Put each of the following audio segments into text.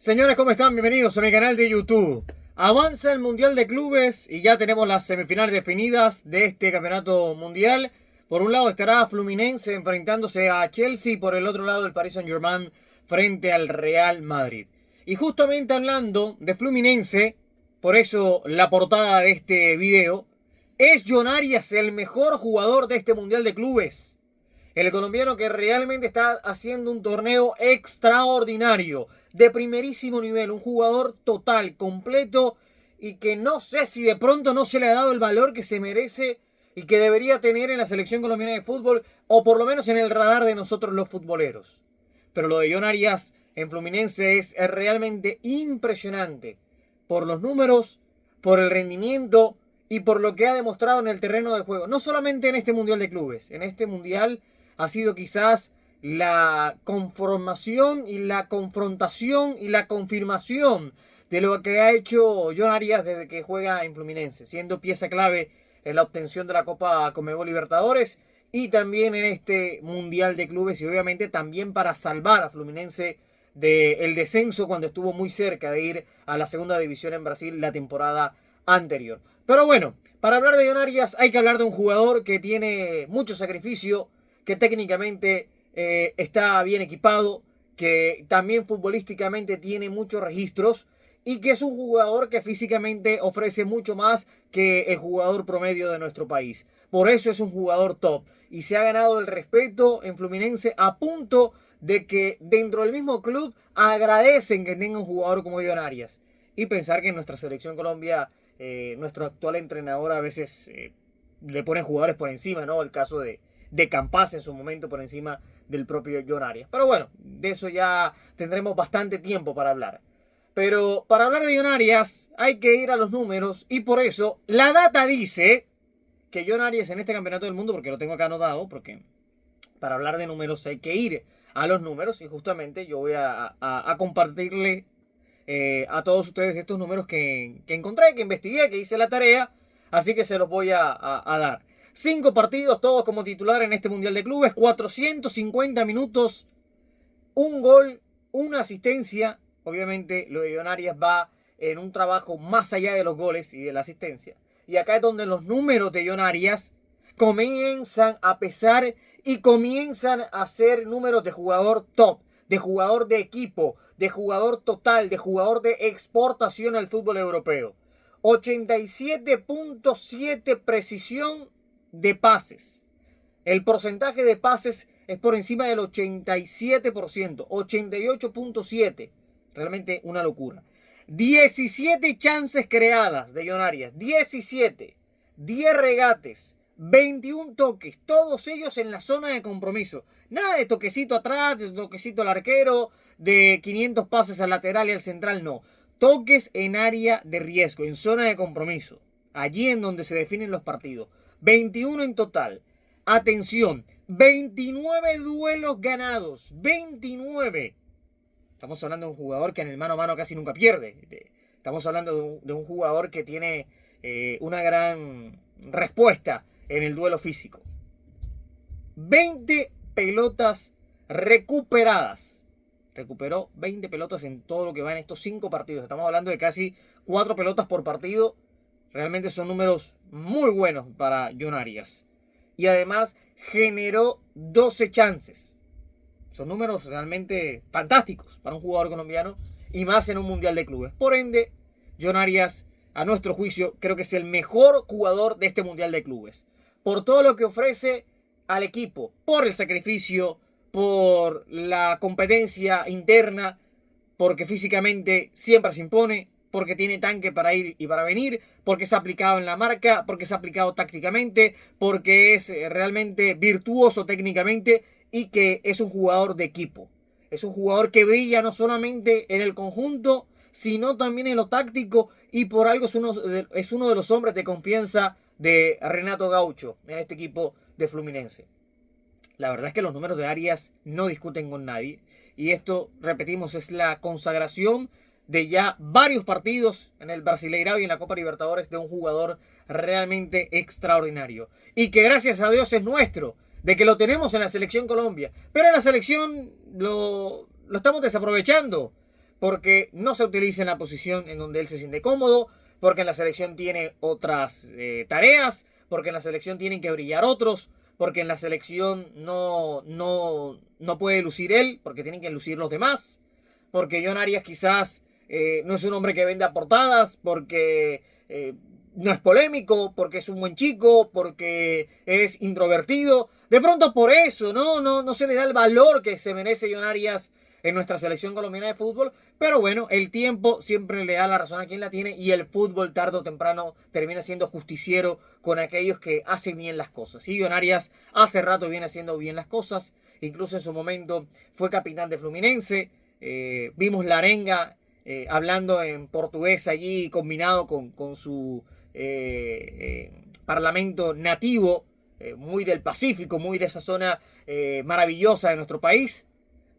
Señores, ¿cómo están? Bienvenidos a mi canal de YouTube. Avanza el Mundial de Clubes y ya tenemos las semifinales definidas de este campeonato mundial. Por un lado estará Fluminense enfrentándose a Chelsea y por el otro lado el Paris Saint-Germain frente al Real Madrid. Y justamente hablando de Fluminense, por eso la portada de este video, ¿es John Arias el mejor jugador de este Mundial de Clubes? El colombiano que realmente está haciendo un torneo extraordinario, de primerísimo nivel, un jugador total, completo y que no sé si de pronto no se le ha dado el valor que se merece y que debería tener en la selección colombiana de fútbol o por lo menos en el radar de nosotros los futboleros. Pero lo de John Arias en Fluminense es realmente impresionante por los números, por el rendimiento y por lo que ha demostrado en el terreno de juego. No solamente en este Mundial de Clubes, en este Mundial ha sido quizás la conformación y la confrontación y la confirmación de lo que ha hecho John Arias desde que juega en Fluminense, siendo pieza clave en la obtención de la Copa Conmebol Libertadores y también en este Mundial de Clubes y obviamente también para salvar a Fluminense del descenso cuando estuvo muy cerca de ir a la segunda división en Brasil la temporada anterior. Pero bueno, para hablar de John Arias hay que hablar de un jugador que tiene mucho sacrificio, que técnicamente está bien equipado, que también futbolísticamente tiene muchos registros y que es un jugador que físicamente ofrece mucho más que el jugador promedio de nuestro país. Por eso es un jugador top y se ha ganado el respeto en Fluminense a punto de que dentro del mismo club agradecen que tenga un jugador como John Arias. Y pensar que en nuestra selección Colombia, nuestro actual entrenador a veces le pone jugadores por encima, ¿no? El caso de Campas en su momento por encima del propio John Arias. Pero bueno, de eso ya tendremos bastante tiempo para hablar. Pero para hablar de John Arias hay que ir a los números y por eso la data dice que John Arias en este campeonato del mundo, porque lo tengo acá anotado, porque para hablar de números hay que ir a los números y justamente yo voy a compartirle a todos ustedes estos números que encontré, que investigué, que hice la tarea, así que se los voy a dar. 5 partidos, todos como titular en este Mundial de Clubes, 450 minutos, un gol, una asistencia. Obviamente lo de John Arias va en un trabajo más allá de los goles y de la asistencia. Y acá es donde los números de John Arias comienzan a pesar y comienzan a ser números de jugador top, de jugador de equipo, de jugador total, de jugador de exportación al fútbol europeo. 87.7 precisión de pases. El porcentaje de pases es por encima del 87%, 88.7%. Realmente una locura. 17 chances creadas de John Arias, 17, 10 regates, 21 toques, todos ellos en la zona de compromiso. Nada de toquecito atrás, de toquecito al arquero, de 500 pases al lateral y al central, no. Toques en área de riesgo, en zona de compromiso. Allí en donde se definen los partidos. 21 en total. Atención, 29 duelos ganados. 29. Estamos hablando de un jugador que en el mano a mano casi nunca pierde. Estamos hablando de un jugador que tiene una gran respuesta en el duelo físico. 20 pelotas recuperadas. Recuperó 20 pelotas en todo lo que va en estos 5 partidos. Estamos hablando de casi 4 pelotas por partido. Realmente son números muy buenos para John Arias. Y además generó 12 chances. Son números realmente fantásticos para un jugador colombiano y más en un Mundial de Clubes. Por ende, John Arias, a nuestro juicio, creo que es el mejor jugador de este Mundial de Clubes. Por todo lo que ofrece al equipo, por el sacrificio, por la competencia interna, porque físicamente siempre se impone, porque tiene tanque para ir y para venir, porque se ha aplicado en la marca, porque se ha aplicado tácticamente, porque es realmente virtuoso técnicamente y que es un jugador de equipo. Es un jugador que brilla no solamente en el conjunto, sino también en lo táctico y por algo es uno de los hombres de confianza de Renato Gaucho en este equipo de Fluminense. La verdad es que los números de Arias no discuten con nadie y esto, repetimos, es la consagración de ya varios partidos en el Brasileirao y en la Copa Libertadores de un jugador realmente extraordinario y que gracias a Dios es nuestro, de que lo tenemos en la selección Colombia, pero en la selección lo estamos desaprovechando porque no se utiliza en la posición en donde él se siente cómodo, porque en la selección tiene otras tareas, porque en la selección tienen que brillar otros, porque en la selección no puede lucir él, porque tienen que lucir los demás, porque John Arias quizás no es un hombre que venda portadas, porque no es polémico, porque es un buen chico, porque es introvertido. De pronto por eso, no se le da el valor que se merece John Arias en nuestra selección colombiana de fútbol. Pero bueno, el tiempo siempre le da la razón a quien la tiene y el fútbol tarde o temprano termina siendo justiciero con aquellos que hacen bien las cosas. Y John Arias hace rato viene haciendo bien las cosas. Incluso en su momento fue capitán de Fluminense. Vimos la arenga hablando en portugués allí combinado con su parlamento nativo, muy del Pacífico, muy de esa zona maravillosa de nuestro país.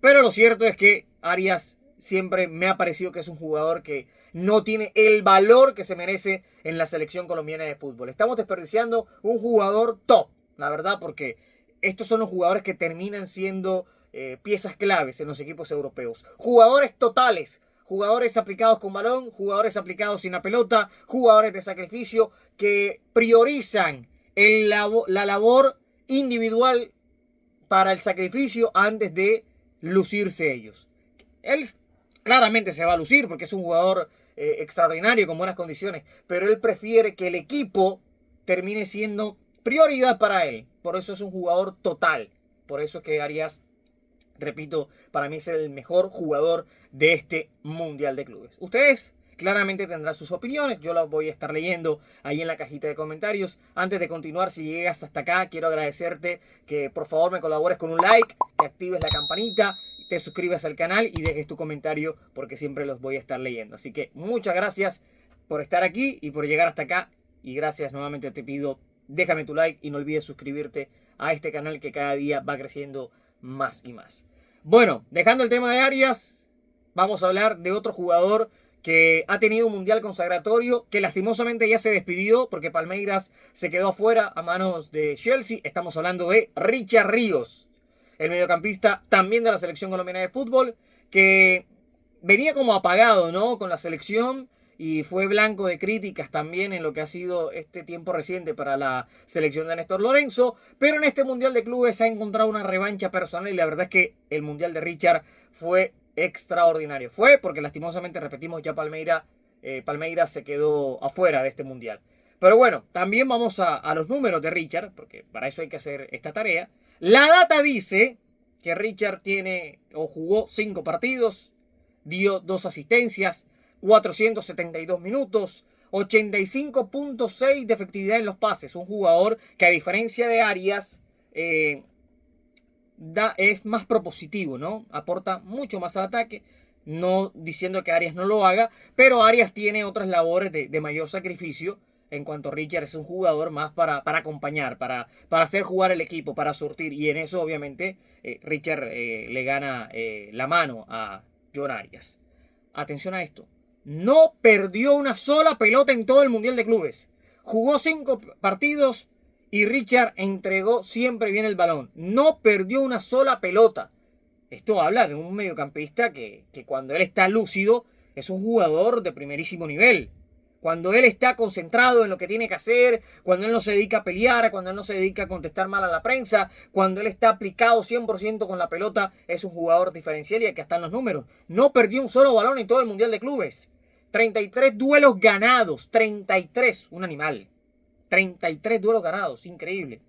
Pero lo cierto es que Arias siempre me ha parecido que es un jugador que no tiene el valor que se merece en la selección colombiana de fútbol. Estamos desperdiciando un jugador top, la verdad, porque estos son los jugadores que terminan siendo piezas claves en los equipos europeos. Jugadores totales, jugadores aplicados con balón, jugadores aplicados sin la pelota, jugadores de sacrificio que priorizan la labor individual para el sacrificio antes de lucirse ellos. Él claramente se va a lucir porque es un jugador extraordinario con buenas condiciones, pero él prefiere que el equipo termine siendo prioridad para él. Por eso es un jugador total. Por eso es que Arias, repito, para mí es el mejor jugador de este Mundial de Clubes. Ustedes claramente tendrán sus opiniones, yo las voy a estar leyendo ahí en la cajita de comentarios. Antes de continuar, si llegas hasta acá, quiero agradecerte que por favor me colabores con un like, que actives la campanita, te suscribas al canal y dejes tu comentario porque siempre los voy a estar leyendo. Así que muchas gracias por estar aquí y por llegar hasta acá. Y gracias nuevamente, te pido, déjame tu like y no olvides suscribirte a este canal que cada día va creciendo más y más. Bueno, dejando el tema de Arias, vamos a hablar de otro jugador que ha tenido un mundial consagratorio, que lastimosamente ya se despidió porque Palmeiras se quedó afuera a manos de Chelsea. Estamos hablando de Richard Ríos, el mediocampista también de la selección colombiana de fútbol, que venía como apagado, ¿no?, con la selección y fue blanco de críticas también en lo que ha sido este tiempo reciente para la selección de Néstor Lorenzo, pero en este Mundial de Clubes ha encontrado una revancha personal y la verdad es que el Mundial de Richard fue extraordinario. Fue porque lastimosamente, repetimos, ya Palmeiras se quedó afuera de este Mundial. Pero bueno, también vamos a los números de Richard, porque para eso hay que hacer esta tarea. La data dice que Richard tiene o jugó 5 partidos, dio 2 asistencias, 472 minutos, 85.6 de efectividad en los pases. Un jugador que, a diferencia de Arias, es más propositivo, ¿no? Aporta mucho más al ataque. No diciendo que Arias no lo haga, pero Arias tiene otras labores de mayor sacrificio. En cuanto a Richard, es un jugador más para acompañar, para hacer jugar el equipo, para surtir. Y en eso, obviamente, Richard le gana la mano a John Arias. Atención a esto. No perdió una sola pelota en todo el Mundial de Clubes. Jugó 5 partidos y Richard entregó siempre bien el balón. No perdió una sola pelota. Esto habla de un mediocampista que cuando él está lúcido es un jugador de primerísimo nivel. Cuando él está concentrado en lo que tiene que hacer, cuando él no se dedica a pelear, cuando él no se dedica a contestar mal a la prensa, cuando él está aplicado 100% con la pelota, es un jugador diferencial y aquí están los números. No perdió un solo balón en todo el Mundial de Clubes. 33 duelos ganados. 33, un animal. 33 duelos ganados, increíble.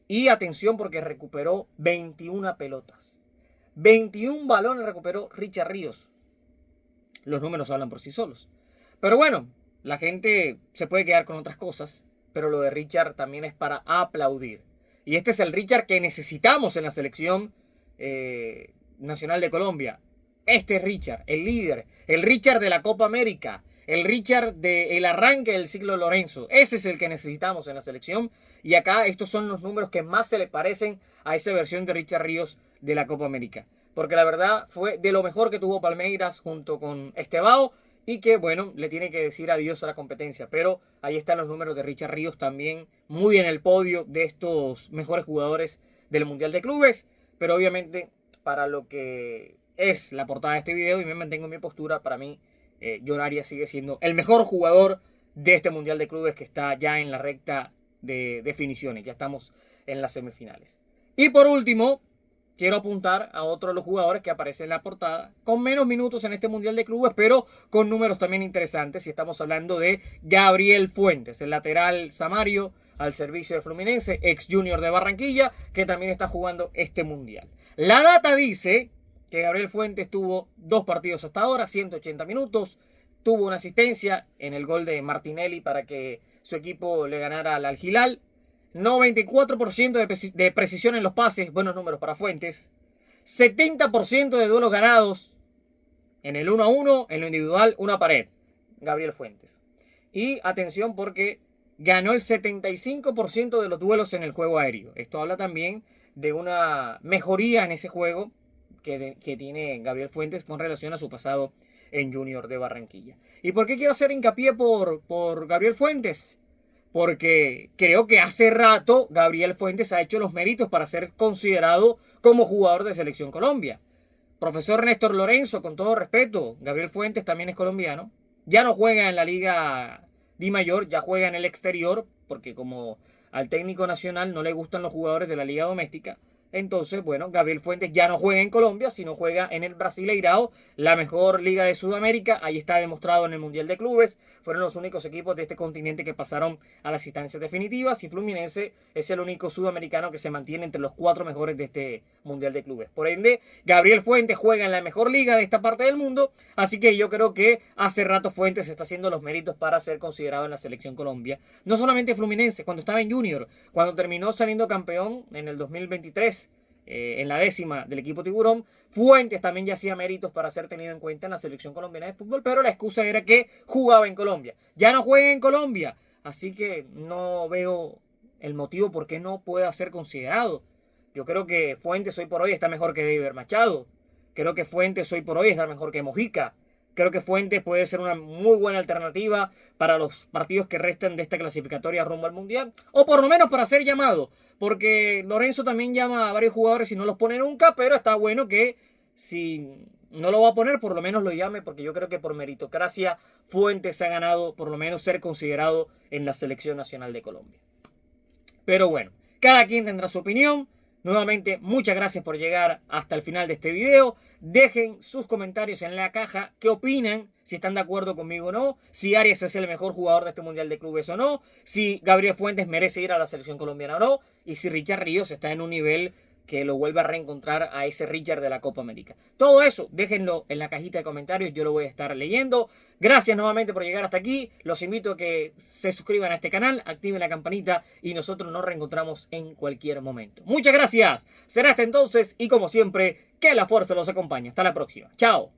Y atención porque recuperó 21 pelotas. 21 balones recuperó Richard Ríos. Los números hablan por sí solos. Pero bueno, la gente se puede quedar con otras cosas, pero lo de Richard también es para aplaudir. Y este es el Richard que necesitamos en la selección nacional de Colombia. Este es Richard, el líder, el Richard de la Copa América, el Richard del arranque del ciclo Lorenzo. Ese es el que necesitamos en la selección. Y acá estos son los números que más se le parecen a esa versión de Richard Ríos de la Copa América. Porque la verdad fue de lo mejor que tuvo Palmeiras junto con Estevao. Y que, bueno, le tiene que decir adiós a la competencia. Pero ahí están los números de Richard Ríos también, muy en el podio de estos mejores jugadores del Mundial de Clubes. Pero obviamente para lo que es la portada de este video y me mantengo en mi postura. Para mí, John Arias sigue siendo el mejor jugador de este Mundial de Clubes que está ya en la recta de definiciones. Ya estamos en las semifinales. Y por último, quiero apuntar a otro de los jugadores que aparece en la portada, con menos minutos en este Mundial de Clubes, pero con números también interesantes. Y estamos hablando de Gabriel Fuentes, el lateral samario al servicio de Fluminense, ex Junior de Barranquilla, que también está jugando este Mundial. La data dice que Gabriel Fuentes tuvo 2 partidos hasta ahora, 180 minutos, tuvo una asistencia en el gol de Martinelli para que su equipo le ganara al Al Hilal, 94% de precisión en los pases, buenos números para Fuentes, 70% de duelos ganados en el 1-1, en lo individual, una pared, Gabriel Fuentes. Y atención porque ganó el 75% de los duelos en el juego aéreo. Esto habla también de una mejoría en ese juego que tiene Gabriel Fuentes con relación a su pasado en Junior de Barranquilla. ¿Y por qué quiero hacer hincapié por Gabriel Fuentes? Porque creo que hace rato Gabriel Fuentes ha hecho los méritos para ser considerado como jugador de Selección Colombia. Profesor Néstor Lorenzo, con todo respeto, Gabriel Fuentes también es colombiano. Ya no juega en la Liga Di Mayor, ya juega en el exterior, porque como al técnico nacional no le gustan los jugadores de la Liga Doméstica, entonces, bueno, Gabriel Fuentes ya no juega en Colombia, sino juega en el Brasileirao, la mejor liga de Sudamérica. Ahí está demostrado en el Mundial de Clubes. Fueron los únicos equipos de este continente que pasaron a las instancias definitivas. Y Fluminense es el único sudamericano que se mantiene entre los 4 mejores de este Mundial de Clubes. Por ende, Gabriel Fuentes juega en la mejor liga de esta parte del mundo. Así que yo creo que hace rato Fuentes está haciendo los méritos para ser considerado en la Selección Colombia. No solamente Fluminense, cuando estaba en Junior, cuando terminó saliendo campeón en el 2023. En la 10ª del equipo Tiburón, Fuentes también ya hacía méritos para ser tenido en cuenta en la selección colombiana de fútbol, pero la excusa era que jugaba en Colombia. Ya no juega en Colombia, así que no veo el motivo por qué no pueda ser considerado. Yo creo que Fuentes hoy por hoy está mejor que David Machado. Creo que Fuentes hoy por hoy está mejor que Mojica. Creo que Fuentes puede ser una muy buena alternativa para los partidos que restan de esta clasificatoria rumbo al Mundial. O por lo menos para ser llamado. Porque Lorenzo también llama a varios jugadores y no los pone nunca. Pero está bueno que si no lo va a poner, por lo menos lo llame. Porque yo creo que por meritocracia Fuentes ha ganado por lo menos ser considerado en la Selección Nacional de Colombia. Pero bueno, cada quien tendrá su opinión. Nuevamente, muchas gracias por llegar hasta el final de este video. Dejen sus comentarios en la caja. ¿Qué opinan? Si están de acuerdo conmigo o no. Si Arias es el mejor jugador de este Mundial de Clubes o no. Si Gabriel Fuentes merece ir a la selección colombiana o no. Y si Richard Ríos está en un nivel que lo vuelve a reencontrar a ese Richard de la Copa América. Todo eso, déjenlo en la cajita de comentarios. Yo lo voy a estar leyendo. Gracias nuevamente por llegar hasta aquí. Los invito a que se suscriban a este canal, activen la campanita y nosotros nos reencontramos en cualquier momento. Muchas gracias. Será hasta entonces y como siempre, que la fuerza los acompañe. Hasta la próxima. Chao.